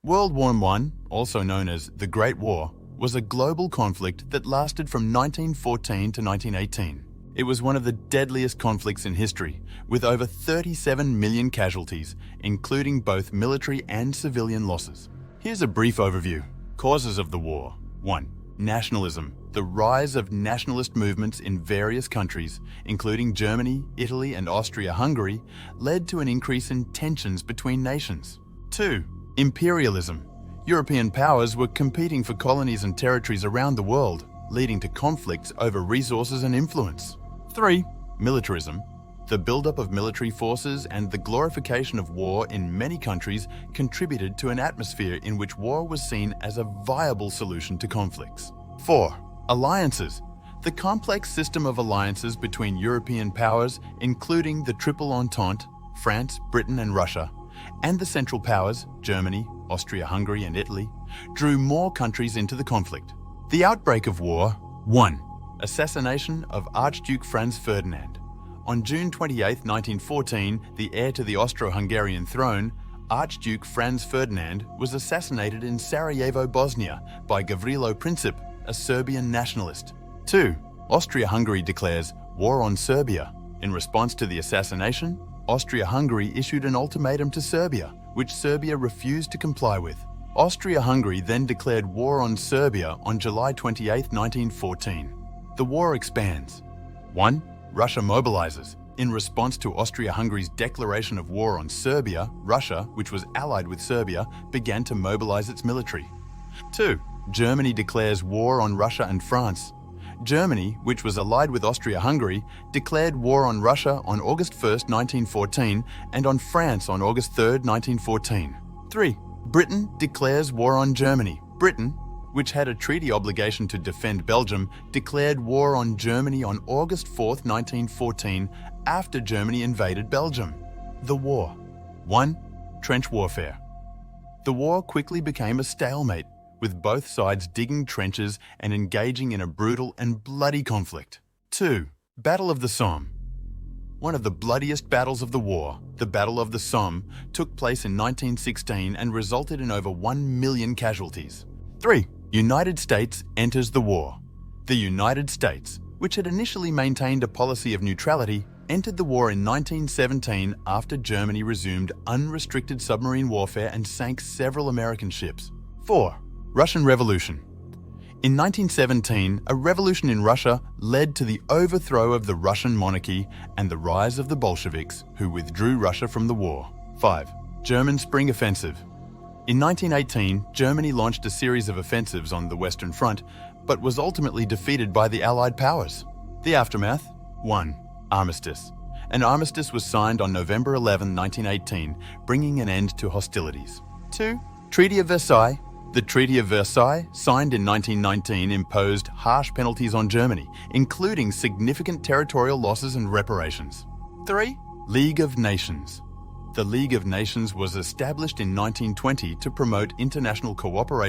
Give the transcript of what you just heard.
World War I, also known as the Great War, was a global conflict that lasted from 1914 to 1918. It was one of the deadliest conflicts in history, with over 37 million casualties, including both military and civilian losses. Here's a brief overview. Causes of the war. 1. Nationalism. The rise of nationalist movements in various countries, including Germany, Italy, and Austria-Hungary, led to an increase in tensions between nations. 2. Imperialism. European powers were competing for colonies and territories around the world, leading to conflicts over resources and influence. 3. Militarism. The buildup of military forces and the glorification of war in many countries contributed to an atmosphere in which war was seen as a viable solution to conflicts. 4. Alliances. The complex system of alliances between European powers, including the Triple Entente, France, Britain, and Russia, and the Central Powers, Germany, Austria-Hungary, and Italy, drew more countries into the conflict. The outbreak of war. 1. Assassination of Archduke Franz Ferdinand. On June 28, 1914, the heir to the Austro-Hungarian throne, Archduke Franz Ferdinand, was assassinated in Sarajevo, Bosnia, by Gavrilo Princip, a Serbian nationalist. 2. Austria-Hungary declares war on Serbia. In response to the assassination, Austria-Hungary issued an ultimatum to Serbia, which Serbia refused to comply with. Austria-Hungary then declared war on Serbia on July 28, 1914. The war expands. 1. Russia mobilizes. In response to Austria-Hungary's declaration of war on Serbia, Russia, which was allied with Serbia, began to mobilize its military. 2. Germany declares war on Russia and France. Germany, which was allied with Austria-Hungary, declared war on Russia on August 1, 1914, and on France on August 3, 1914. 3. Britain declares war on Germany. Britain, which had a treaty obligation to defend Belgium, declared war on Germany on August 4, 1914, after Germany invaded Belgium. The war. 1. Trench warfare. The war quickly became a stalemate, with both sides digging trenches and engaging in a brutal and bloody conflict. 2. Battle of the Somme. One of the bloodiest battles of the war, the Battle of the Somme, took place in 1916 and resulted in over 1 million casualties. 3. United States enters the war. The United States, which had initially maintained a policy of neutrality, entered the war in 1917 after Germany resumed unrestricted submarine warfare and sank several American ships. 4. Russian Revolution. In 1917, a revolution in Russia led to the overthrow of the Russian monarchy and the rise of the Bolsheviks, who withdrew Russia from the war. 5. German Spring Offensive. In 1918, Germany launched a series of offensives on the Western Front, but was ultimately defeated by the Allied powers. The aftermath. 1. Armistice. An armistice was signed on November 11, 1918, bringing an end to hostilities. 2. Treaty of Versailles. The Treaty of Versailles, signed in 1919, imposed harsh penalties on Germany, including significant territorial losses and reparations. 3. League of Nations. The League of Nations was established in 1920 to promote international cooperation